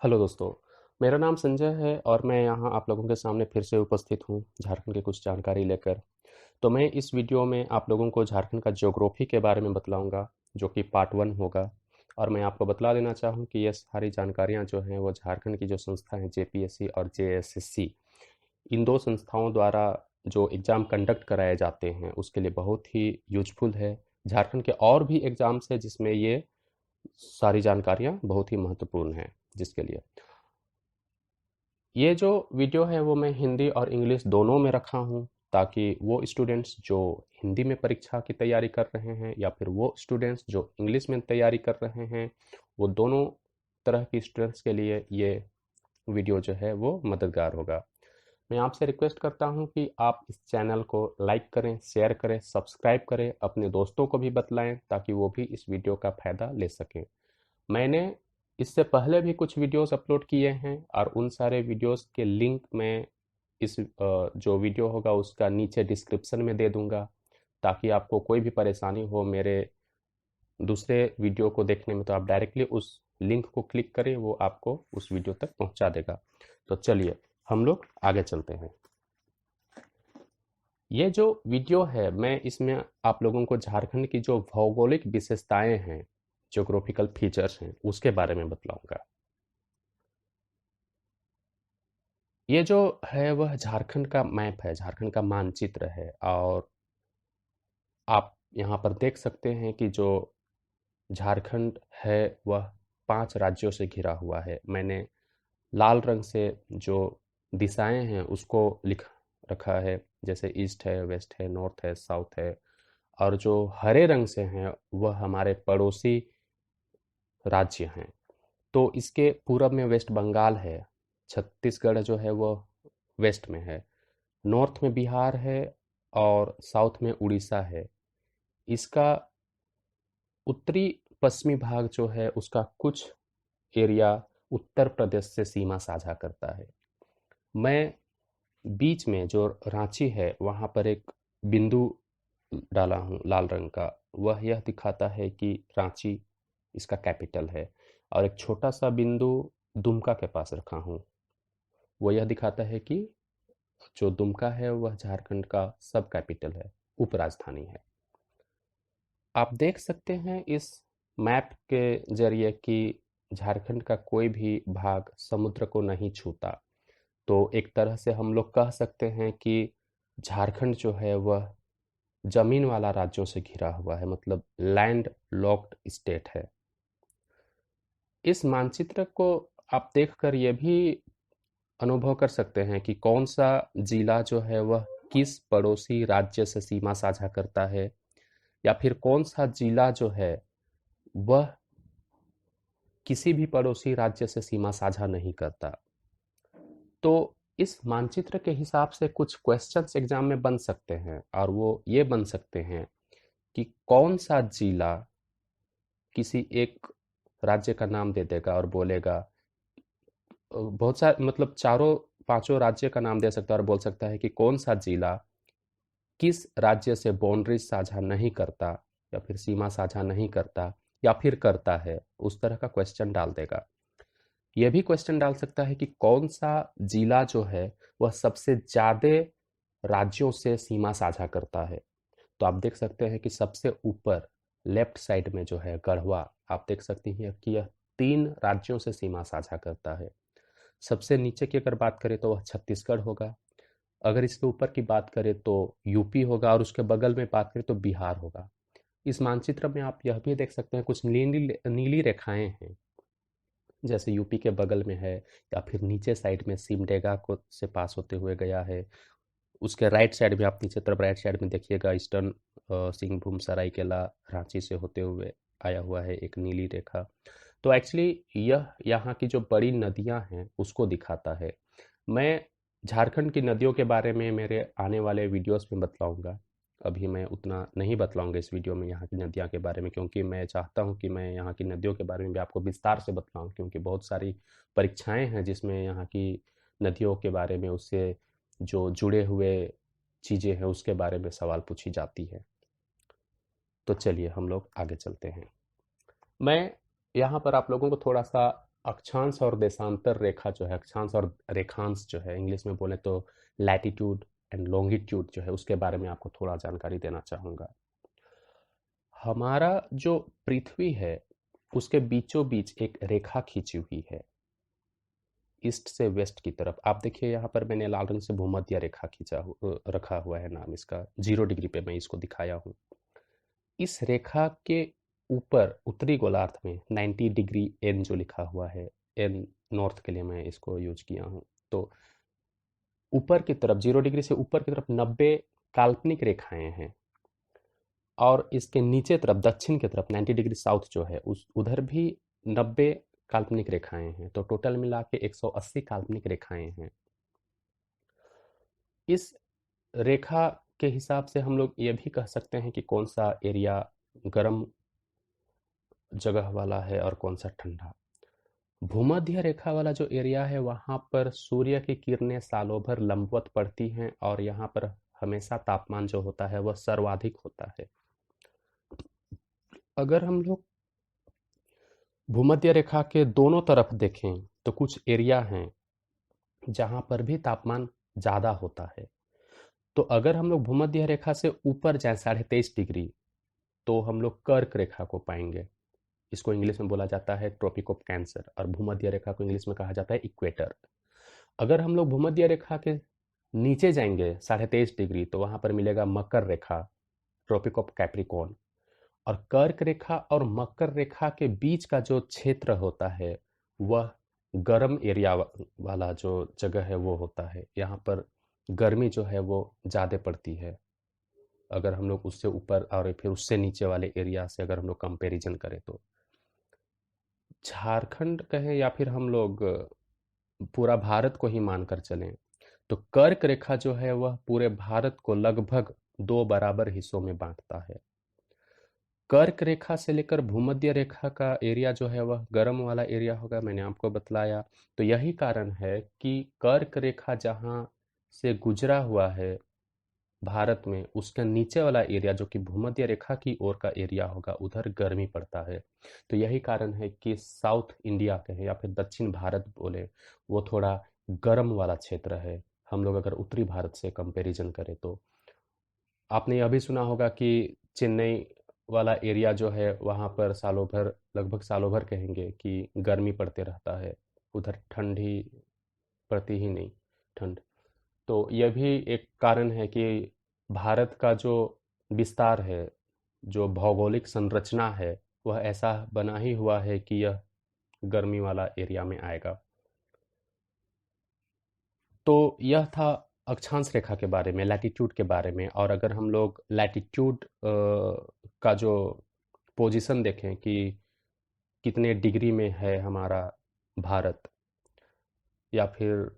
Hello दोस्तों, मेरा नाम संजय है और मैं यहाँ आप लोगों के सामने फिर से उपस्थित हूँ झारखंड की कुछ जानकारी लेकर। तो मैं इस वीडियो में आप लोगों को झारखंड का ज्योग्राफी के बारे में बतलाऊंगा, जो कि पार्ट 1 होगा। और मैं आपको बतला देना चाहूँ कि ये सारी जानकारियाँ जो हैं वो झारखंड की जो संस्था हैं जेपीएससी और जेएसएससी, इन दो संस्थाओं द्वारा जो एग्ज़ाम कंडक्ट कराए जाते हैं उसके लिए बहुत ही यूजफुल है। झारखंड के और भी एग्ज़ाम्स हैं जिसमें ये सारी जानकारियाँ बहुत ही महत्वपूर्ण हैं जिसके लिए ये जो वीडियो है वो मैं हिंदी और इंग्लिश दोनों में रखा हूँ, ताकि वो स्टूडेंट्स जो हिंदी में परीक्षा की तैयारी कर रहे हैं या फिर वो स्टूडेंट्स जो इंग्लिश में तैयारी कर रहे हैं, वो दोनों तरह के स्टूडेंट्स के लिए ये वीडियो जो है वो मददगार होगा। मैं आपसे रिक्वेस्ट करता हूँ कि आप इस चैनल को लाइक करें, शेयर करें, सब्सक्राइब करें, अपने दोस्तों को भी बतलाएं ताकि वो भी इस वीडियो का फ़ायदा ले सकें। मैंने इससे पहले भी कुछ वीडियोस अपलोड किए हैं और उन सारे वीडियोस के लिंक मैं इस जो वीडियो होगा उसका नीचे डिस्क्रिप्शन में दे दूंगा, ताकि आपको कोई भी परेशानी हो मेरे दूसरे वीडियो को देखने में तो आप डायरेक्टली उस लिंक को क्लिक करें, वो आपको उस वीडियो तक पहुंचा देगा। तो चलिए हम लोग आगे चलते हैं। ये जो वीडियो है मैं इसमें आप लोगों को झारखंड की जो भौगोलिक विशेषताएं हैं, ज्योग्राफिकल फीचर्स हैं, उसके बारे में बतलाऊंगा। ये जो है वह झारखंड का मैप है, झारखंड का मानचित्र है। और आप यहाँ पर देख सकते हैं कि जो झारखंड है वह 5 राज्यों से घिरा हुआ है। मैंने लाल रंग से जो दिशाएं हैं उसको लिख रखा है, जैसे ईस्ट है, वेस्ट है, नॉर्थ है, साउथ है। और जो हरे रंग से हैं वह हमारे पड़ोसी राज्य हैं। तो इसके पूरब में वेस्ट बंगाल है, छत्तीसगढ़ जो है वो वेस्ट में है, नॉर्थ में बिहार है और साउथ में उड़ीसा है। इसका उत्तरी पश्चिमी भाग जो है उसका कुछ एरिया उत्तर प्रदेश से सीमा साझा करता है। मैं बीच में जो रांची है वहाँ पर एक बिंदु डाला हूँ लाल रंग का, वह यह दिखाता है कि रांची इसका कैपिटल है। और एक छोटा सा बिंदु दुमका के पास रखा हूँ, वो यह दिखाता है कि जो दुमका है वह झारखंड का सब कैपिटल है, उपराजधानी है। आप देख सकते हैं इस मैप के जरिए कि झारखंड का कोई भी भाग समुद्र को नहीं छूता। तो एक तरह से हम लोग कह सकते हैं कि झारखंड जो है वह जमीन वाला राज्यों से घिरा हुआ है, मतलब लैंड लॉक्ड स्टेट है। इस मानचित्र को आप देखकर ये भी अनुभव कर सकते हैं कि कौन सा जिला जो है वह किस पड़ोसी राज्य से सीमा साझा करता है, या फिर कौन सा जिला जो है वह किसी भी पड़ोसी राज्य से सीमा साझा नहीं करता। तो इस मानचित्र के हिसाब से कुछ क्वेश्चंस एग्जाम में बन सकते हैं, और वो ये बन सकते हैं कि कौन सा जिला किसी एक राज्य का नाम दे देगा और बोलेगा, बहुत सारे मतलब चारों पांचों राज्य का नाम दे सकता है और बोल सकता है कि कौन सा जिला किस राज्य से बाउंड्री साझा नहीं करता, या फिर सीमा साझा नहीं करता, या फिर करता है। उस तरह का क्वेश्चन डाल देगा। यह भी क्वेश्चन डाल सकता है कि कौन सा जिला जो है वह सबसे ज्यादा राज्यों से सीमा साझा करता है। तो आप देख सकते हैं कि सबसे ऊपर लेफ्ट साइड में जो है गढ़वा, आप देख सकते हैं कि यह 3 राज्यों से सीमा साझा करता है। सबसे नीचे की अगर बात करें तो वह छत्तीसगढ़ होगा। अगर इसके ऊपर की बात करें तो यूपी होगा, और उसके बगल में बात करें तो बिहार होगा। इस मानचित्र में आप यह भी देख सकते हैं कुछ नीली नीली रेखाएं हैं, जैसे यूपी के बगल में है, या फिर नीचे साइड में सिमडेगा को से पास होते हुए गया है। उसके राइट साइड में आप नीचे तरफ राइट साइड में देखिएगा, ईस्टर्न सिंहभूम सरायकेला रांची से होते हुए आया हुआ है एक नीली रेखा। तो एक्चुअली यह यहाँ की जो बड़ी नदियाँ हैं उसको दिखाता है। मैं झारखंड की नदियों के बारे में मेरे आने वाले वीडियोस में बतलाऊंगा। अभी मैं उतना नहीं बतलाऊंगा इस वीडियो में यहाँ की नदियाँ के बारे में, क्योंकि मैं चाहता हूँ कि मैं यहाँ की नदियों के बारे में भी आपको विस्तार से बतलाऊँ, क्योंकि बहुत सारी परीक्षाएं हैं जिसमें यहाँ की नदियों के बारे में, उससे जो जुड़े हुए चीज़ें हैं उसके बारे में सवाल पूछी जाती है। तो चलिए हम लोग आगे चलते हैं। मैं यहाँ पर आप लोगों को थोड़ा सा अक्षांश और देशांतर रेखा जो है, अक्षांश और रेखांश जो है, इंग्लिश में बोले तो लैटिट्यूड एंड लॉन्गिट्यूड जो है, उसके बारे में आपको थोड़ा जानकारी देना चाहूँगा। हमारा जो पृथ्वी है, उसके बीचों बीच एक रेखा खींची हुई है, ईस्ट से वेस्ट की तरफ। आप देखिए यहाँ पर मैंने लाल रंग से भूमध्य रेखा रखा हुआ है, नाम इसका 0 डिग्री पे मैं इसको दिखाया हूँ। इस रेखा के ऊपर उत्तरी गोलार्ध में 90 डिग्री एन जो लिखा हुआ है, एन नॉर्थ के लिए मैं इसको यूज किया हूँ। तो ऊपर की तरफ 0 डिग्री से ऊपर की तरफ 90 काल्पनिक रेखाएं हैं, और इसके नीचे तरफ दक्षिण की तरफ 90 डिग्री साउथ जो है, उस उधर भी 90 काल्पनिक रेखाएं हैं। तो टोटल मिला के 180 काल्पनिक रेखाएं हैं। इस रेखा के हिसाब से हम लोग ये भी कह सकते हैं कि कौन सा एरिया गर्म जगह वाला है और कौन सा ठंडा। भूमध्य रेखा वाला जो एरिया है, वहाँ पर सूर्य की किरणें सालों भर लंबवत पड़ती हैं, और यहाँ पर हमेशा तापमान जो होता है वह सर्वाधिक होता है। अगर हम लोग भूमध्य रेखा के दोनों तरफ देखें तो कुछ एरिया हैं जहाँ पर भी तापमान ज़्यादा होता है। तो अगर हम लोग भूमध्य रेखा से ऊपर जाएं 23.5 डिग्री, तो हम लोग कर्क रेखा को पाएंगे। इसको इंग्लिश में बोला जाता है ट्रॉपिक ऑफ कैंसर, और भूमध्य रेखा को इंग्लिश में कहा जाता है इक्वेटर। अगर हम लोग भूमध्य रेखा के नीचे जाएंगे 23.5 डिग्री, तो वहाँ पर मिलेगा मकर रेखा, ट्रॉपिक ऑफ कैप्रिकॉर्न। और कर्क रेखा और मकर रेखा के बीच का जो क्षेत्र होता है, वह गर्म एरिया वाला जो जगह है वो होता है। यहाँ पर गर्मी जो है वो ज़्यादा पड़ती है, अगर हम लोग उससे ऊपर और फिर उससे नीचे वाले एरिया से अगर हम लोग कंपैरिजन करें तो। झारखंड कहें या फिर हम लोग पूरा भारत को ही मानकर चलें, तो कर्क रेखा जो है वह पूरे भारत को लगभग 2 बराबर हिस्सों में बांटता है। कर्क रेखा से लेकर भूमध्य रेखा का एरिया जो है वह गर्म वाला एरिया होगा, मैंने आपको बतलाया। तो यही कारण है कि कर्क रेखा जहाँ से गुजरा हुआ है भारत में, उसका नीचे वाला एरिया जो कि भूमध्य रेखा की ओर का एरिया होगा, उधर गर्मी पड़ता है। तो यही कारण है कि साउथ इंडिया कहें या फिर दक्षिण भारत बोले, वो थोड़ा गर्म वाला क्षेत्र है, हम लोग अगर उत्तरी भारत से कंपैरिजन करें तो। आपने यह भी सुना होगा कि चेन्नई वाला एरिया जो है, वहाँ पर सालों भर, लगभग सालों भर कहेंगे कि गर्मी पड़ते रहता है, उधर ठंड ही पड़ती ही नहीं, ठंड। तो यह भी एक कारण है कि भारत का जो विस्तार है, जो भौगोलिक संरचना है, वह ऐसा बना ही हुआ है कि यह गर्मी वाला एरिया में आएगा। तो यह था अक्षांश रेखा के बारे में, लैटिट्यूड के बारे में। और अगर हम लोग लैटिट्यूड का जो पोजीशन देखें कि कितने डिग्री में है हमारा भारत, या फिर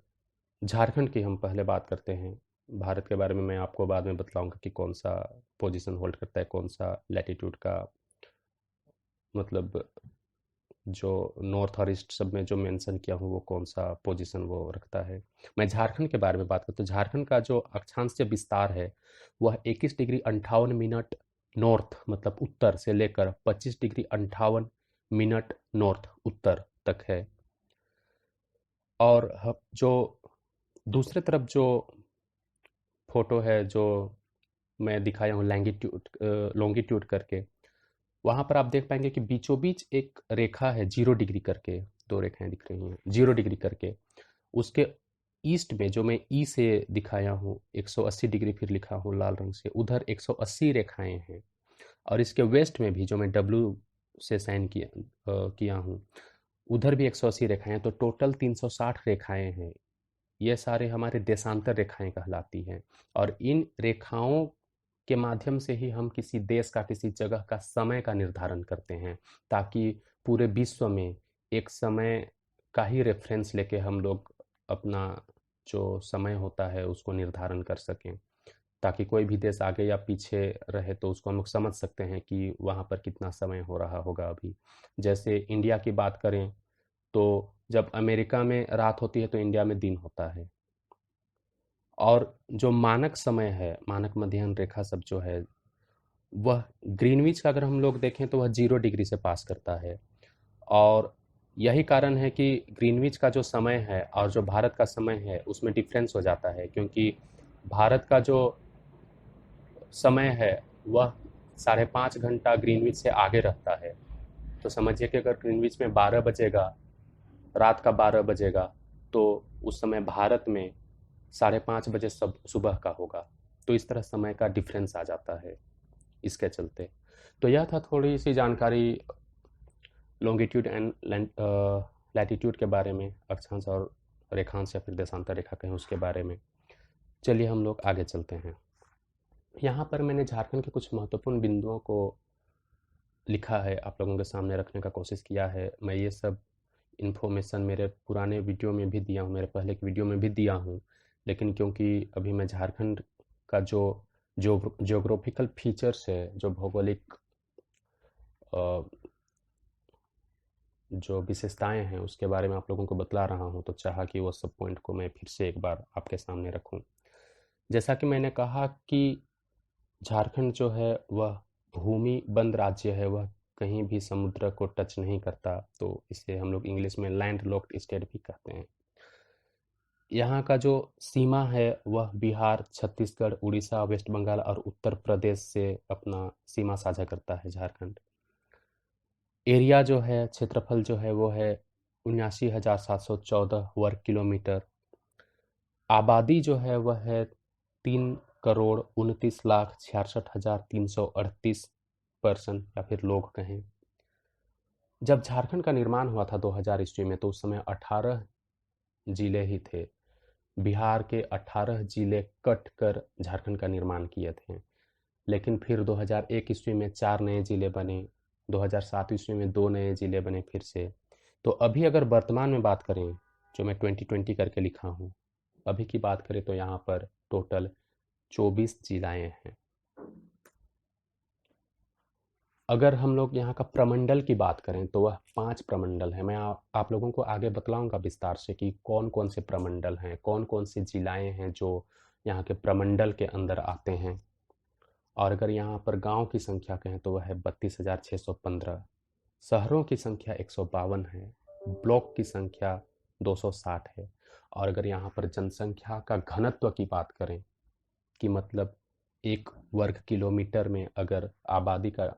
झारखंड की हम पहले बात करते हैं। भारत के बारे में मैं आपको बाद में बतलाऊंगा कि कौन सा पोजीशन होल्ड करता है, कौन सा लैटिट्यूड का, मतलब जो नॉर्थ और ईस्ट सब में जो मेंशन किया हूँ वो कौन सा पोजीशन वो रखता है। मैं झारखंड के बारे में बात करता हूँ। झारखंड का जो अक्षांश से विस्तार है, वह 21 डिग्री 58 मिनट नॉर्थ, मतलब उत्तर से लेकर 25 डिग्री 58 मिनट नॉर्थ उत्तर तक है। और जो दूसरे तरफ जो फोटो है जो मैं दिखाया हूँ लैंगिट्यूड लॉन्गिट्यूड करके, वहां पर आप देख पाएंगे कि बीचों बीच एक रेखा है 0 डिग्री करके, दो रेखाएं दिख रही हैं 0 डिग्री करके। उसके ईस्ट में जो मैं ई से दिखाया हूँ 180 डिग्री फिर लिखा हूँ लाल रंग से, उधर 180 रेखाएं हैं। और इसके वेस्ट में भी जो मैं डब्लू से साइन किया हूँ, उधर भी 180 रेखाएं हैं। तो टोटल 360 रेखाएं हैं। ये सारे हमारे देशांतर रेखाएं कहलाती हैं। और इन रेखाओं के माध्यम से ही हम किसी देश का, किसी जगह का समय का निर्धारण करते हैं, ताकि पूरे विश्व में एक समय का ही रेफरेंस लेके हम लोग अपना जो समय होता है उसको निर्धारण कर सकें, ताकि कोई भी देश आगे या पीछे रहे तो उसको हम लोग समझ सकते हैं कि वहाँ पर कितना समय हो रहा होगा अभी। जैसे इंडिया की बात करें तो जब अमेरिका में रात होती है तो इंडिया में दिन होता है। और जो मानक समय है, मानक मध्याह्न रेखा सब जो है, वह ग्रीनविच का अगर हम लोग देखें तो वह 0 डिग्री से पास करता है। और यही कारण है कि ग्रीनविच का जो समय है और जो भारत का समय है उसमें डिफरेंस हो जाता है, क्योंकि भारत का जो समय है वह 5.5 घंटा ग्रीनविच से आगे रहता है। तो समझिए कि अगर ग्रीनविच में 12 बजेगा, रात का 12 बजेगा, तो उस समय भारत में 5:30 बजे सब सुबह का होगा। तो इस तरह समय का डिफरेंस आ जाता है इसके चलते। तो यह था थोड़ी सी जानकारी लॉन्गिट्यूड एंड लैटिट्यूड के बारे में, अक्षांश और रेखांश या फिर देशांतर रेखा कहें उसके बारे में। चलिए हम लोग आगे चलते हैं। यहाँ पर मैंने झारखंड के कुछ महत्वपूर्ण बिंदुओं को लिखा है, आप लोगों के सामने रखने का कोशिश किया है। मैं ये सब इन्फॉर्मेशन मेरे पुराने वीडियो में भी दिया हूँ, मेरे पहले के वीडियो में भी दिया हूँ, लेकिन क्योंकि अभी मैं झारखंड का जो ज्योग्राफिकल फीचर्स है, जो भौगोलिक जो विशेषताएं हैं उसके बारे में आप लोगों को बतला रहा हूँ, तो चाहा कि वो सब पॉइंट को मैं फिर से एक बार आपके सामने रखूँ। जैसा कि मैंने कहा कि झारखंड जो है वह भूमि बंद राज्य है, वह कहीं भी समुद्र को टच नहीं करता, तो इसे हम लोग इंग्लिश में लैंड लॉक्ड स्टेट भी कहते हैं। यहाँ का जो सीमा है वह बिहार, छत्तीसगढ़, उड़ीसा, वेस्ट बंगाल और उत्तर प्रदेश से अपना सीमा साझा करता है झारखंड। एरिया जो है, क्षेत्रफल जो है वो है 79,714 वर्ग किलोमीटर। आबादी जो है वह है 3,29,66,338 पर्सन या फिर लोग कहें। जब झारखंड का निर्माण हुआ था 2000 ईस्वी में, तो उस समय 18 जिले ही थे। बिहार के 18 जिले कट कर झारखंड का निर्माण किए थे, लेकिन फिर 2001 ईस्वी में 4 नए जिले बने, 2007 ईस्वी में 2 नए जिले बने फिर से। तो अभी अगर वर्तमान में बात करें, जो मैं 2020 करके लिखा हूँ, अभी की बात करें तो यहाँ पर टोटल 24 जिलाएँ हैं। अगर हम लोग यहाँ का प्रमंडल की बात करें तो वह 5 प्रमंडल है। मैं आप लोगों को आगे बतलाऊंगा विस्तार से कि कौन कौन से प्रमंडल हैं, कौन कौन सी जिलाएँ हैं जो यहाँ के प्रमंडल के अंदर आते हैं। और अगर यहाँ पर गांव की संख्या कहें तो वह है 32,615, शहरों की संख्या 152 है, ब्लॉक की संख्या 260 है। और अगर यहाँ पर जनसंख्या का घनत्व की बात करें कि मतलब 1 वर्ग किलोमीटर में अगर आबादी का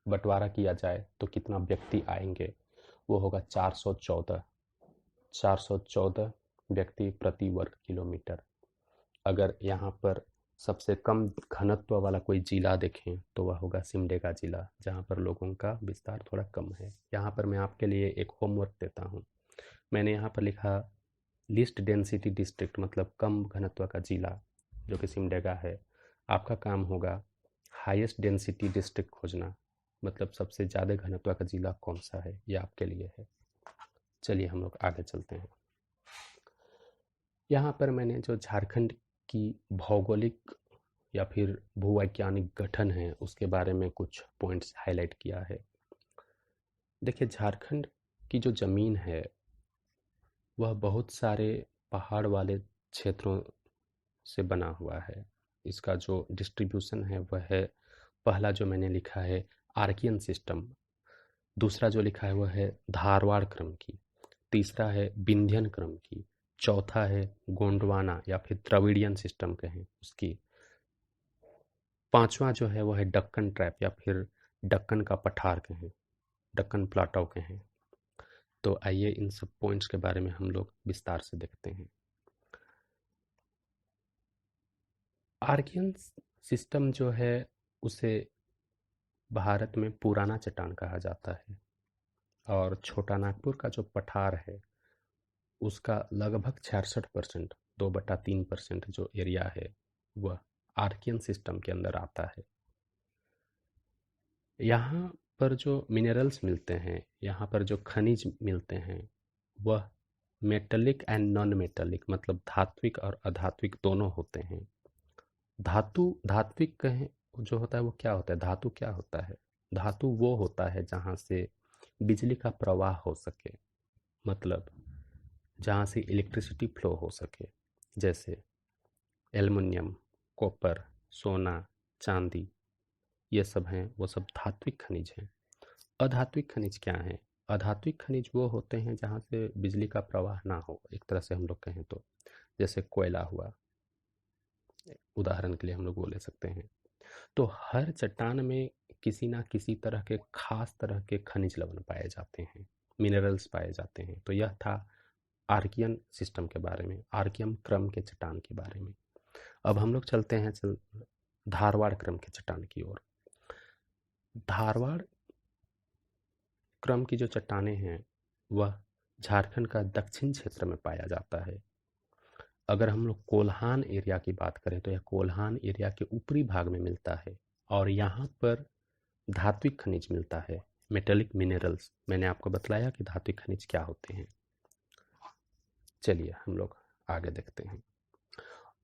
बंटवारा किया जाए तो कितना व्यक्ति आएंगे, वो होगा 414, 414 व्यक्ति प्रति वर्ग किलोमीटर। अगर यहाँ पर सबसे कम घनत्व वाला कोई जिला देखें तो वह होगा सिमडेगा जिला, जहाँ पर लोगों का विस्तार थोड़ा कम है। यहाँ पर मैं आपके लिए एक होमवर्क देता हूँ। मैंने यहाँ पर लिखा लिस्ट डेंसिटी डिस्ट्रिक्ट, मतलब कम घनत्व का जिला, जो कि सिमडेगा है। आपका काम होगा हाईएस्ट डेंसिटी डिस्ट्रिक्ट खोजना, मतलब सबसे ज़्यादा घनत्व का जिला कौन सा है, ये आपके लिए है। चलिए हम लोग आगे चलते हैं। यहाँ पर मैंने जो झारखंड की भौगोलिक या फिर भूवैज्ञानिक गठन है उसके बारे में कुछ पॉइंट्स हाईलाइट किया है। देखिए, झारखंड की जो ज़मीन है वह बहुत सारे पहाड़ वाले क्षेत्रों से बना हुआ है। इसका जो डिस्ट्रीब्यूशन है वह है, पहला जो मैंने लिखा है आर्कियन सिस्टम, दूसरा जो लिखा है वह है धारवाड़ क्रम की, तीसरा है विंध्यन क्रम की, चौथा है गोंडवाना या फिर द्रविडियन सिस्टम कहें उसकी, पांचवा जो है वह है दक्कन ट्रैप या फिर दक्कन का पठार कहें, दक्कन प्लाटो कहें। तो आइए इन सब पॉइंट्स के बारे में हम लोग विस्तार से देखते हैं। आर्कियन सिस्टम जो है उसे भारत में पुराना चट्टान कहा जाता है, और छोटा नागपुर का जो पठार है उसका लगभग 66%, 2/3% जो एरिया है वह आर्कियन सिस्टम के अंदर आता है। यहाँ पर जो मिनरल्स मिलते हैं, यहाँ पर जो खनिज मिलते हैं, वह मेटलिक एंड नॉन मेटलिक, मतलब धात्विक और अधात्विक दोनों होते हैं। धात्विक कहें जो होता है वो क्या होता है, धातु क्या होता है? धातु वो होता है जहाँ से बिजली का प्रवाह हो सके, मतलब जहाँ से इलेक्ट्रिसिटी फ्लो हो सके, जैसे एल्युमिनियम, कॉपर, सोना, चांदी, ये सब हैं, वो सब धात्विक खनिज हैं। अधात्विक खनिज क्या हैं? अधात्विक खनिज वो होते हैं जहाँ से बिजली का प्रवाह ना हो, एक तरह से हम लोग कहें तो, जैसे कोयला हुआ, उदाहरण के लिए हम लोग वो ले सकते हैं। तो हर चट्टान में किसी ना किसी तरह के खास तरह के खनिज लवण पाए जाते हैं, मिनरल्स पाए जाते हैं। तो यह था आर्कियन सिस्टम के बारे में, आर्कियम क्रम के चट्टान के बारे में। अब हम लोग चलते हैं धारवाड़ क्रम के चट्टान की ओर। धारवाड़ क्रम की जो चट्टानें हैं वह झारखंड का दक्षिण क्षेत्र में पाया जाता है। अगर हम लोग कोल्हान एरिया की बात करें तो यह कोल्हान एरिया के ऊपरी भाग में मिलता है और यहाँ पर धात्विक खनिज मिलता है, मेटेलिक मिनरल्स। मैंने आपको बतलाया कि धात्विक खनिज क्या होते हैं। चलिए हम लोग आगे देखते हैं।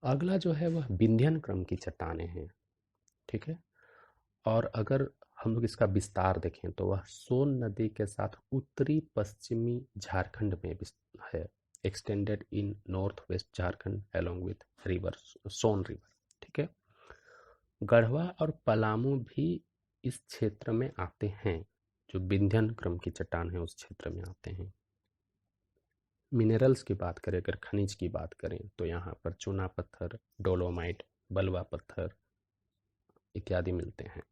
अगला जो है वह विंध्यन क्रम की चट्टानें हैं, ठीक है। और अगर हम लोग इसका विस्तार देखें तो वह सोन नदी के साथ उत्तरी पश्चिमी झारखंड में है, extended in north west Jharkhand along with river Son river, ठीक है। गढ़वा और पलामू भी इस क्षेत्र में आते हैं, जो विंध्यन क्रम की चट्टान है उस क्षेत्र में आते हैं। मिनरल्स की बात करें, अगर खनिज की बात करें तो यहाँ पर चूना पत्थर, डोलोमाइट, बलुआ पत्थर इत्यादि मिलते हैं।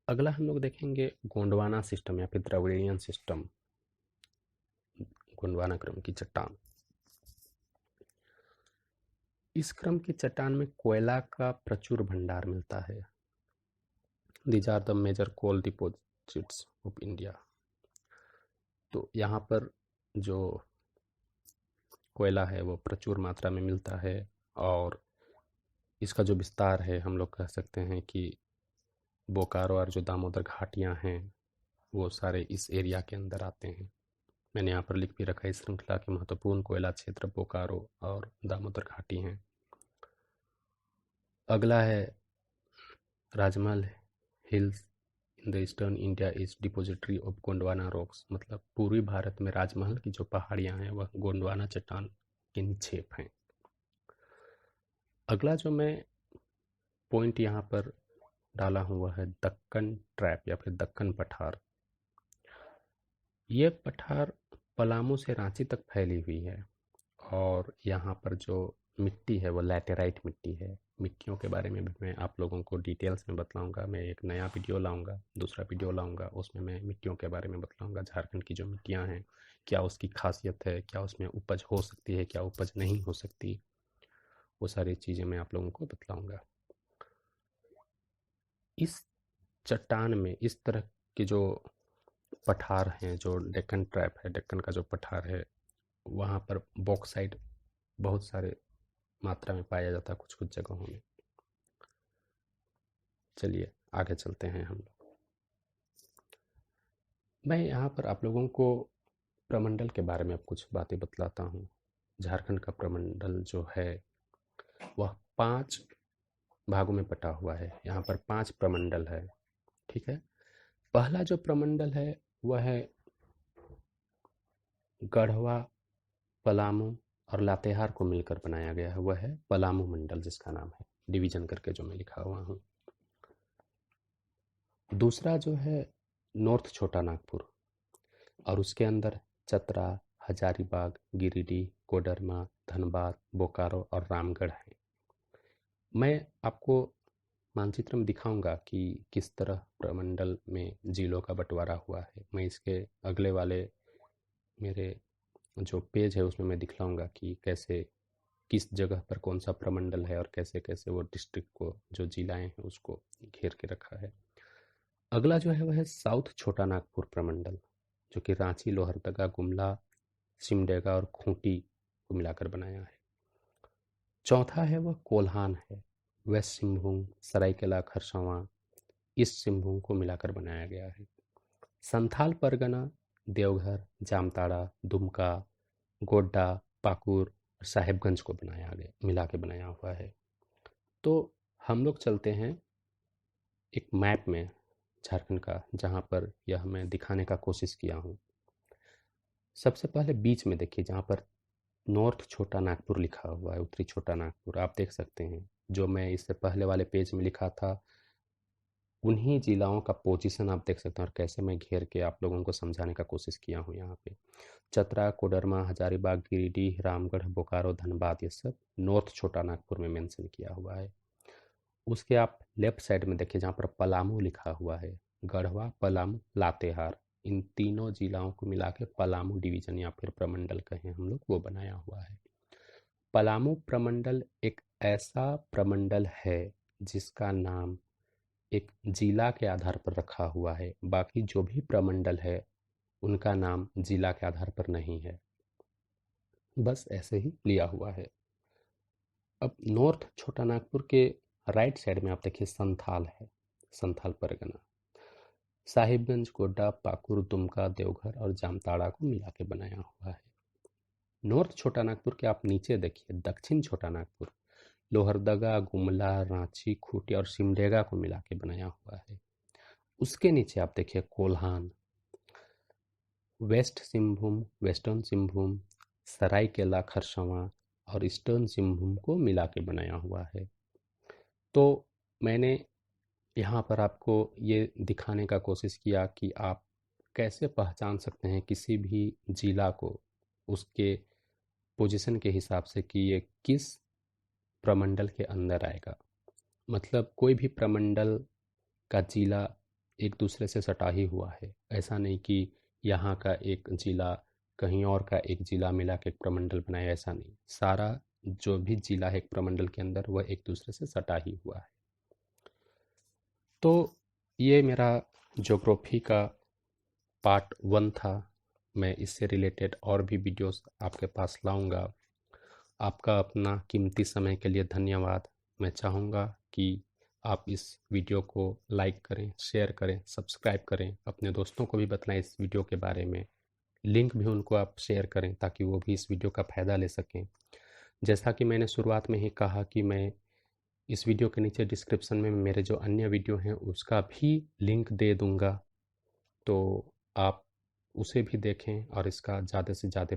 अगला हम लोग देखेंगे गोंडवाना सिस्टम या फिर द्रविडियन सिस्टम, गोंडवाना क्रम की चट्टान। इस क्रम की चट्टान में कोयला का प्रचुर भंडार मिलता है। These are the major coal deposits of India. तो यहाँ पर जो कोयला है वो प्रचुर मात्रा में मिलता है और इसका जो विस्तार है हम लोग कह सकते हैं कि बोकारो और जो दामोदर घाटियाँ हैं वो सारे इस एरिया के अंदर आते हैं। मैंने यहाँ पर लिख भी रखा है, इस श्रृंखला के महत्वपूर्ण कोयला क्षेत्र बोकारो और दामोदर घाटी हैं। अगला है Rajmahal hills in the eastern India is depository of Gondwana rocks. मतलब पूर्वी भारत में राजमहल की जो पहाड़ियाँ हैं वह गोंडवाना चट्टान के निक्षेप हैं। अगला जो मैं पॉइंट यहाँ पर डाला हूँ वह है दक्कन ट्रैप या फिर दक्कन पठार। ये पठार पलामू से रांची तक फैली हुई है और यहाँ पर जो मिट्टी है वो लैटेराइट मिट्टी है। मिट्टियों के बारे में भी मैं आप लोगों को डिटेल्स में बतलाऊंगा। मैं एक नया वीडियो लाऊंगा, दूसरा वीडियो लाऊंगा, उसमें मैं मिट्टियों के बारे में बतलाऊंगा। झारखंड की जो मिट्टियाँ हैं क्या उसकी खासियत है, क्या उसमें उपज हो सकती है, क्या उपज नहीं हो सकती, वो सारी चीज़ें मैं आप लोगों को बतलाऊंगा। इस चट्टान में इस तरह के जो पठार हैं, जो डेक्कन ट्रैप है, डेक्कन का जो पठार है, वहाँ पर बॉक्साइट बहुत सारे मात्रा में पाया जाता है कुछ कुछ जगहों में। चलिए आगे चलते हैं हम लोग। मैं यहाँ पर आप लोगों को प्रमंडल के बारे में अब कुछ बातें बतलाता हूँ। झारखंड का प्रमंडल जो है वह 5 भागों में बटा हुआ है। यहाँ पर 5 प्रमंडल है, ठीक है। पहला जो प्रमंडल है वह है गढ़वा, पलामू और लातेहार को मिलकर बनाया गया है, वह है पलामू मंडल, जिसका नाम है डिवीजन करके जो मैं लिखा हुआ हूँ। दूसरा जो है नॉर्थ छोटा नागपुर और उसके अंदर चतरा, हजारीबाग, गिरिडीह, कोडरमा, धनबाद, बोकारो और रामगढ़ है। मैं आपको मानचित्र में दिखाऊंगा कि किस तरह प्रमंडल में जिलों का बंटवारा हुआ है। मैं इसके अगले वाले मेरे जो पेज है उसमें मैं दिखलाऊंगा कि कैसे किस जगह पर कौन सा प्रमंडल है और कैसे कैसे वो डिस्ट्रिक्ट को, जो जिलाएं हैं, उसको घेर के रखा है। अगला जो है वह है साउथ छोटा नागपुर प्रमंडल, जो कि रांची, लोहरदगा, गुमला, सिमडेगा और खूंटी को मिलाकर बनाया है। चौथा है वह कोल्हान है, वेस्ट सिंहभूम, सरायकेला खरसावां, ईस्ट सिंहभूम को मिलाकर बनाया गया है। संथाल परगना देवघर, जामताड़ा, दुमका, गोड्डा, पाकुर और साहेबगंज को बनाया गया, मिला के बनाया हुआ है। तो हम लोग चलते हैं एक मैप में झारखंड का, जहाँ पर यह मैं दिखाने का कोशिश किया हूँ। सबसे पहले बीच में देखिए जहाँ पर नॉर्थ छोटा नागपुर लिखा हुआ है, उत्तरी छोटा नागपुर आप देख सकते हैं। जो मैं इससे पहले वाले पेज में लिखा था उन्हीं जिलाओं का पोजीशन आप देख सकते हैं और कैसे मैं घेर के आप लोगों को समझाने का कोशिश किया हूँ यहाँ पे। चतरा, कोडरमा, हजारीबाग, गिरिडीह, रामगढ़, बोकारो, धनबाद, ये सब नॉर्थ छोटा नागपुर में मेंशन किया हुआ है। उसके आप लेफ्ट साइड में देखिए जहाँ पर पलामू लिखा हुआ है, गढ़वा, पलामू, लातेहार, इन तीनों जिलाओं को मिला के पलामू डिवीजन या फिर प्रमंडल कहें हम लोग, वो बनाया हुआ है। पलामू प्रमंडल एक ऐसा प्रमंडल है जिसका नाम एक जिला के आधार पर रखा हुआ है। बाकी जो भी प्रमंडल है उनका नाम जिला के आधार पर नहीं है, बस ऐसे ही लिया हुआ है। अब नॉर्थ छोटा नागपुर के राइट साइड में आप देखिए संथाल है, संथाल परगना। साहिबगंज, गोड्डा, पाकुर, दुमका, देवघर और जामताड़ा को मिला के बनाया हुआ है। नॉर्थ छोटा नागपुर के आप नीचे देखिए दक्षिण छोटा नागपुर, लोहरदगा, गुमला, रांची, खूंटी और सिमडेगा को मिला के बनाया हुआ है। उसके नीचे आप देखिए कोल्हान, वेस्ट सिंहभूम, वेस्टर्न सिंहभूम, सरायकेला खरसावां और ईस्टर्न सिंहभूम को मिला के बनाया हुआ है। तो मैंने यहाँ पर आपको ये दिखाने का कोशिश किया कि आप कैसे पहचान सकते हैं किसी भी जिला को उसके पोजीशन के हिसाब से कि ये किस प्रमंडल के अंदर आएगा। मतलब कोई भी प्रमंडल का जिला एक दूसरे से सटा ही हुआ है। ऐसा नहीं कि यहाँ का एक जिला कहीं और का एक जिला मिला के एक प्रमंडल बनाया, ऐसा नहीं। सारा जो भी जिला है एक प्रमंडल के अंदर वह एक दूसरे से सटा ही हुआ है। तो ये मेरा ज्योग्राफी का पार्ट 1 था। मैं इससे रिलेटेड और भी वीडियोस आपके पास लाऊंगा। आपका अपना कीमती समय के लिए धन्यवाद। मैं चाहूँगा कि आप इस वीडियो को लाइक करें, शेयर करें, सब्सक्राइब करें, अपने दोस्तों को भी बताएं इस वीडियो के बारे में। लिंक भी उनको आप शेयर करें ताकि वो भी इस वीडियो का फ़ायदा ले सकें। जैसा कि मैंने शुरुआत में ही कहा कि मैं इस वीडियो के नीचे डिस्क्रिप्शन में मेरे जो अन्य वीडियो हैं उसका भी लिंक दे दूँगा, तो आप उसे भी देखें और इसका ज़्यादा से ज़्यादा